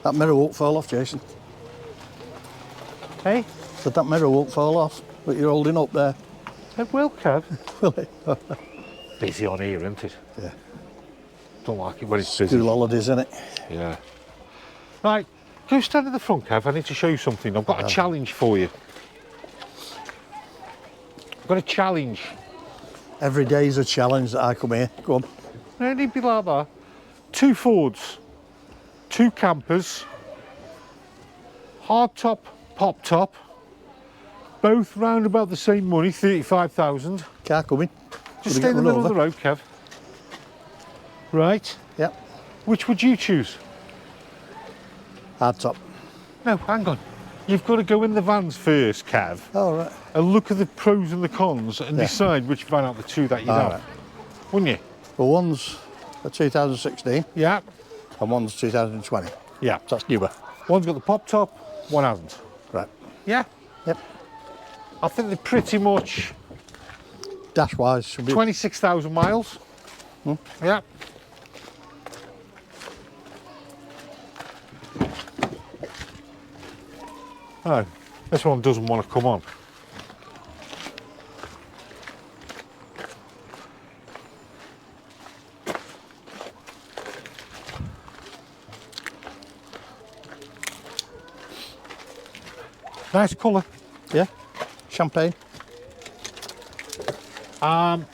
That mirror won't fall off, Jason. Hey? Said that mirror won't fall off, but you're holding up there. It will, Kev. Will it? Busy on here, isn't it? Yeah. Don't like it when it's busy. School holidays, innit? Yeah. Right, go stand at the front, Kev. I need to show you something. I've got a challenge for you. I've got a challenge. Every day's a challenge that I come here. Go on. No, it need be like that. 2 Fords, 2 campers, hard top, pop top, both round about the same money, 35,000. Car coming. Just stay in the middle of the road, Kev. Right. Yep. Which would you choose? Hard top. No, hang on. You've got to go in the vans first, Kev, All right. and look at the pros and the cons and decide which van out of the 2 that you'd have. Right. Wouldn't you? Well, one's a 2016 Yeah. and one's 2020. Yeah. So that's newer. One's got the pop top, one hasn't. Right. Yeah. Yep. I think they're pretty much Dash wise should be 26,000 miles. Yeah. Oh, this one doesn't want to come on. Nice colour. Yeah. Champagne.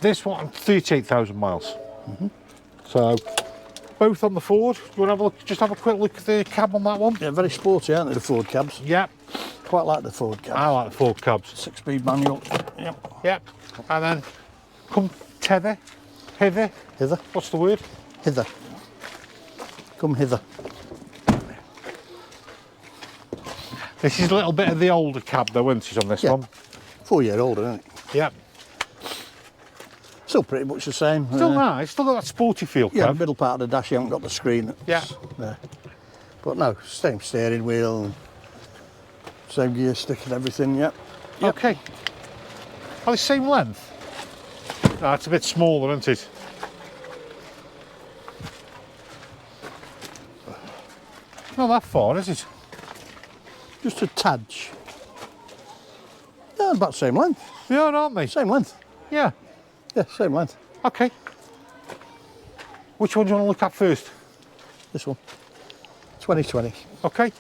This one 38,000 miles. So both on the Ford. Do you want to have a look? Just have a quick look at the cab on that one. Yeah, very sporty, aren't they, the Ford cabs? Yep. Quite like the Ford cabs. I like the Ford cabs. 6-speed manual. Yep. Yep. And then come hither. Hither. What's the word? Hither. Come hither. This is a little bit of the older cab though, isn't it, on this one? 4 year older, isn't it? Yep. Still pretty much the same. Still nice, still got that sporty feel, Yeah, the Kev. middle part of the dash, you haven't got the screen. That's there. But no, same steering wheel, same gear stick and everything, yep. Okay. Are they same length? No, it's a bit smaller, isn't it? Not that far, is it? Just a tadge. Yeah, about the same length. They are, aren't they? Same length. Yeah. Yeah, same length. Okay. Which one do you want to look at first? This one. 2020. Okay.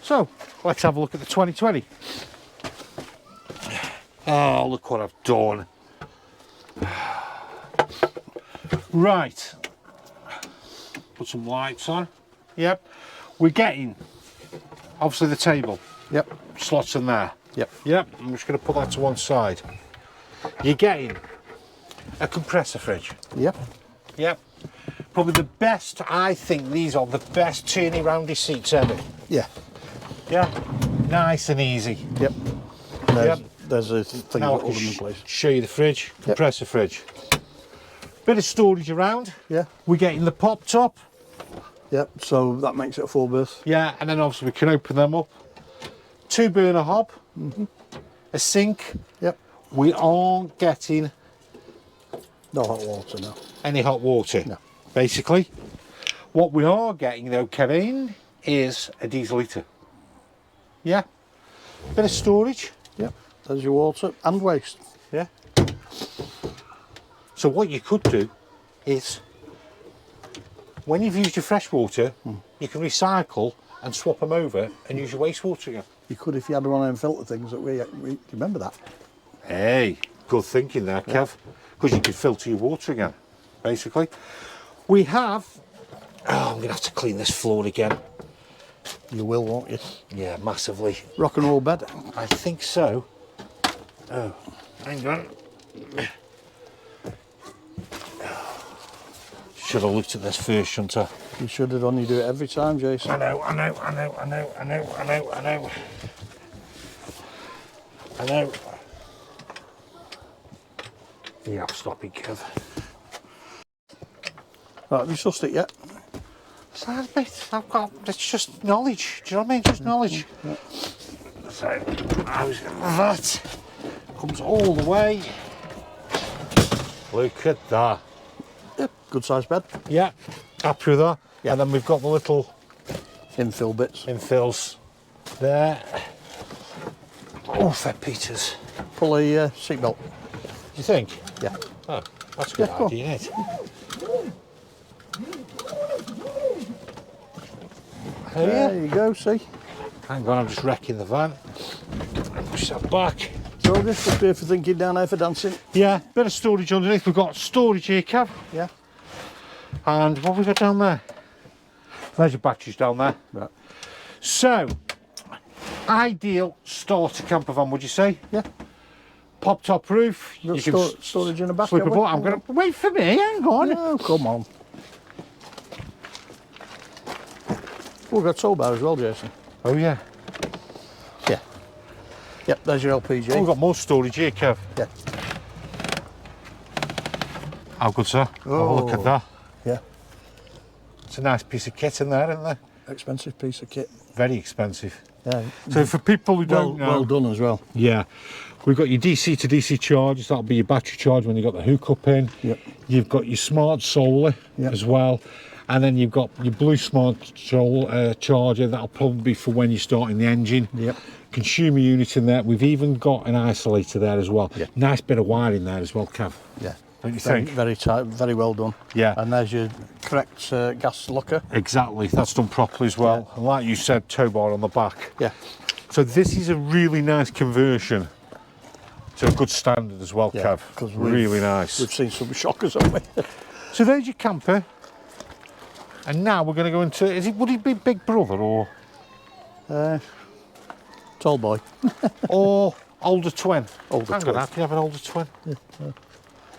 So, let's have a look at the 2020. Oh, look what I've done. Right. Put some lights on. Yep. We're getting, obviously, the table. Yep. Slots in there. Yep. Yep. I'm just going to put that to one side. You're getting a compressor fridge. Yep. Yep. Probably the best, I think these are the best turny roundy seats ever. Yeah. Yeah. Nice and easy. Yep. There's a thing Now that I can holds them in place. show you the fridge, compressor fridge. Bit of storage around. Yeah. We're getting the pop top. Yep. So that makes it a 4 berth. Yeah, and then obviously we can open them up. 2 burner hob. A sink. Yep. We aren't getting No hot water now. any hot water. No. Basically. What we are getting though, Kevin, is a diesel heater. Yeah. Bit of storage. Yep. There's your water and waste. Yeah. So what you could do is, when you've used your fresh water, you can recycle and swap them over and use your wastewater again. You could if you had one of them filter things that we remember that. Hey, good thinking there, Kev. Because you could filter your water again, basically. We have, oh, I'm going to have to clean this floor again. You will, won't you? Yeah, massively. Rock and roll bed. I think so. Oh, hang on. Should have looked at this first, shouldn't I? You should have done. You do it every time, Jason. I know. Yeah, stop it, Kev. Right, have you sussed it yet? Sad bit. I've got. It's just knowledge. Do you know what I mean? Just knowledge. Yeah. So, that comes all the way. Look at that. Yep. Good sized bed. Yeah, happy with that. Yeah. And then we've got the little infill bits. Infills there. Oh, fair Peters. Pull the seatbelt. You think? Yeah. Oh, that's a good Yeah, go on. idea, isn't it? There you go, see? Hang on, I'm just wrecking the van. Push that back. So just prepare for thinking down there for dancing. Yeah, bit of storage underneath. We've got storage here, Kev. Yeah. And what have we got down there? There's your batteries down there. Right. So, ideal starter camper van, would you say? Yeah. Pop top roof. Got You can storage in the back. slip a have we? button. I'm going to wait for me. Hang on. No, come on. We've got tow bar as well, Jason. Oh yeah. Yeah. Yep, there's your LPG. Oh, we've got more storage here, Kev. Yeah. How good, sir? Have a look at that. Yeah. It's a nice piece of kit in there, isn't there? Expensive piece of kit. Very expensive. Yeah. So for people who don't know, well done as well. yeah, we've got your DC to DC charge. That'll be your battery charge when you've got the hookup in. Yep. You've got your smart solar Yep. as well, and then you've got your blue smart charger. That'll probably be for when you're starting the engine. Yep. Consumer unit in there. We've even got an isolator there as well. Yep. Nice bit of wiring there as well, Kev. Yeah. Don't you Very, think? very tight, very well done. Yeah. And there's your correct gas locker. Exactly. That's done properly as well. And like you said, tow bar on the back. Yeah. So this is a really nice conversion to a good standard as well, Yeah. Kev. 'Cause Really nice. We've seen some shockers, haven't we? So there's your camper. And now we're going to go into, would it be Big Brother or Tall boy. or older twin? Older I'm twin. going to have to have an older twin.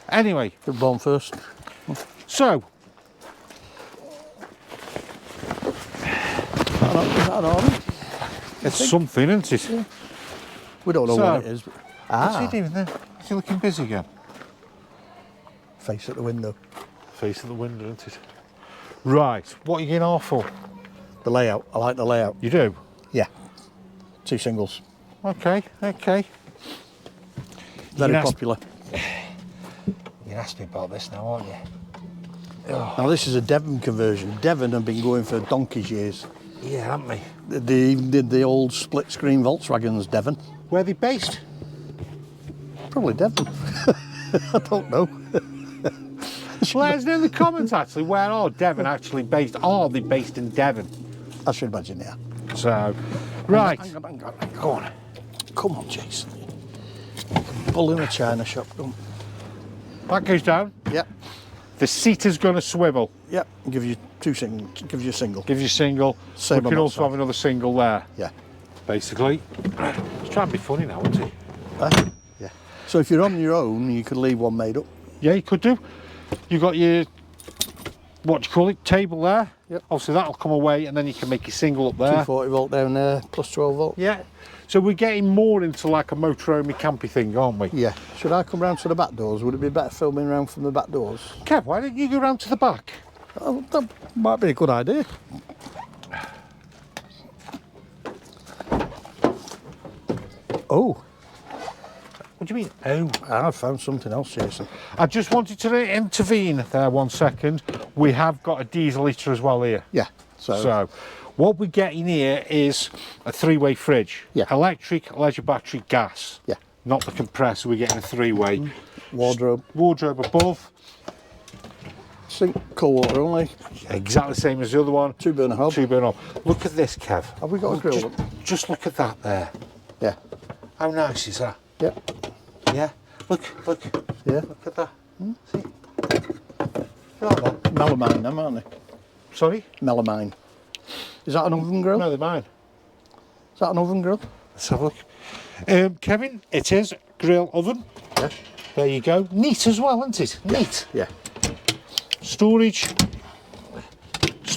Anyway, You're born first. so Is that all? it's something, isn't it? We don't know So- what it is. But... What's he doing there? Is he looking busy again? Face at the window. Face at the window, isn't it? Right, what are you getting off for? The layout. I like the layout. You do? Yeah. 2 singles. Okay, okay. Very Yes. popular. You're asking me about this now, aren't you? Now this is a Devon conversion. Devon have been going for donkey's years. Yeah, haven't we? They even did the old split screen Volkswagens Devon. Where are they based? Probably Devon. I don't know. Let us know in the comments actually, where are Devon actually based? Are they based in Devon? I should imagine, yeah. So, right. Hang on. Go on. Come on, Jason. Pull in a china shop. Come. That goes down. Yep. The seat is going to swivel. Yep. Give you 2 singles. Give you a single. Gives you a single. Same we on can that also side. have another single there, Yeah. basically. He's trying to be funny now, isn't he? Yeah. So if you're on your own, you could leave one made up. Yeah, you could do. You've got your, what do you call it, table there. Yep. Obviously that'll come away and then you can make your single up there. 240 volt down there, plus 12 volt. Yeah. So we're getting more into like a motorhome campy thing, aren't we? Yeah. Should I come round to the back doors? Would it be better filming round from the back doors? Kev, why don't you go round to the back? Oh, that might be a good idea. Oh, What do you mean? Oh. I found something else, Jason. I just wanted to intervene there 1 second. We have got a diesel heater as well here. Yeah. So, So what we're getting here is a 3-way fridge. Yeah. Electric, leisure battery, gas. Yeah. Not the compressor, we're getting a 3-way. wardrobe, Wardrobe above, sink, cold water only, exactly the same as the other one. 2 burner hob. 2 burner. Look at this, Kev. Have we got a grill? Just look at that there. Yeah. How nice is that? Yeah. Yeah. Look. Yeah. Look at that. See? Look at that. Melamine, them, aren't they? Sorry? Melamine. Is that an oven grill? No, they're mine. Is that an oven grill? Let's have a look. Kevin, it is grill oven. Yeah. There you go. Neat as well, isn't it? Neat. Yeah. Storage.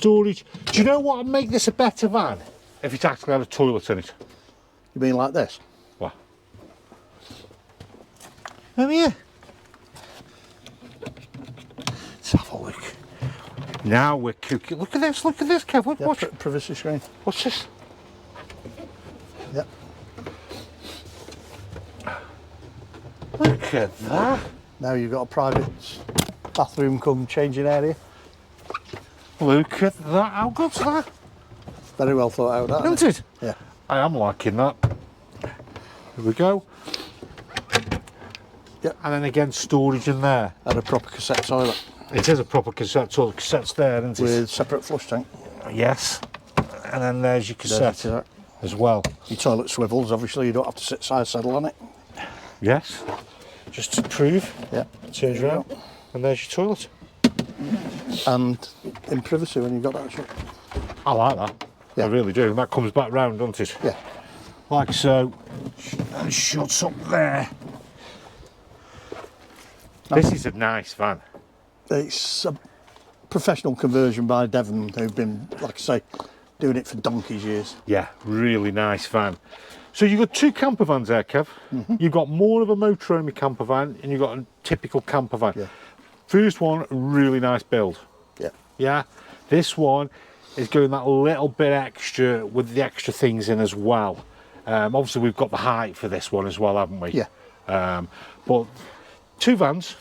Do you know what would make this a better van? If it actually had a toilet in it. You mean like this? What? Come here. Let's have a look. Now we're cooking. Look at this, Kev. Yeah, Watch. privacy screen. What's this? Yeah. Look at that. Now you've got a private bathroom come changing area. Look at that. How good's that? Very well thought out, that, Isn't it? Yeah. I am liking that. Here we go. Yep. And then again, storage in there. Had a proper cassette toilet. It is a proper cassette toilet. Cassette's there, isn't it? With separate flush tank. Yes. And then there's your cassette There's as well. your toilet swivels, obviously you don't have to sit side saddle on it. Yes. Just to prove. Yeah. Turns around. And there's your toilet. And in privacy when you've got that shut. I like that. Yeah. I really do. And that comes back round, doesn't it? Yeah. Like so. And shuts up there. This is a nice van. It's a professional conversion by Devon, who've been, like I say, doing it for donkey's years. Yeah, really nice van. So you've got two camper vans there, Kev. You've got more of a motorhome camper van and you've got a typical camper van. Yeah. First one, really nice build. Yeah. Yeah. This one is going that little bit extra with the extra things in as well. Obviously we've got the height for this one as well, haven't we? Yeah. But two vans.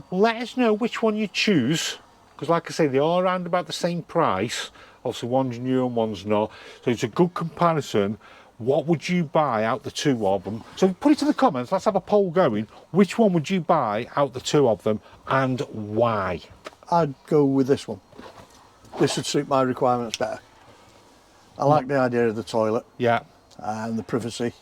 Let us know which one you choose, because like I say, they are around about the same price. Obviously one's new and one's not, so it's a good comparison. What would you buy out the two of them? So put it in the comments, let's have a poll going. Which one would you buy out the two of them and why? I'd go with this one. This would suit my requirements better. I like the idea of the toilet Yeah. and the privacy,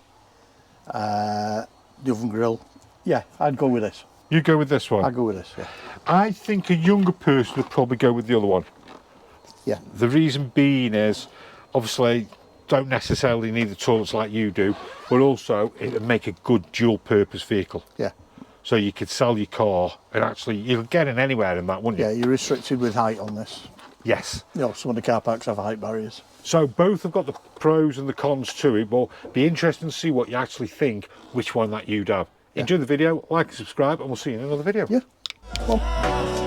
the oven grill. Yeah, I'd go with this. You go with this one? I'd go with this, yeah. I think a younger person would probably go with the other one. Yeah. The reason being is, obviously, don't necessarily need the toilets like you do, but also it would make a good dual purpose vehicle. Yeah. So you could sell your car and actually, you'll get in anywhere in that, wouldn't you? Yeah, you're restricted with height on this. Yes. You know, some of the car parks have height barriers. So both have got the pros and the cons to it, but be interesting to see what you actually think, which one that you'd have. Enjoy the video, like and subscribe, and we'll see you in another video. Yeah. Well.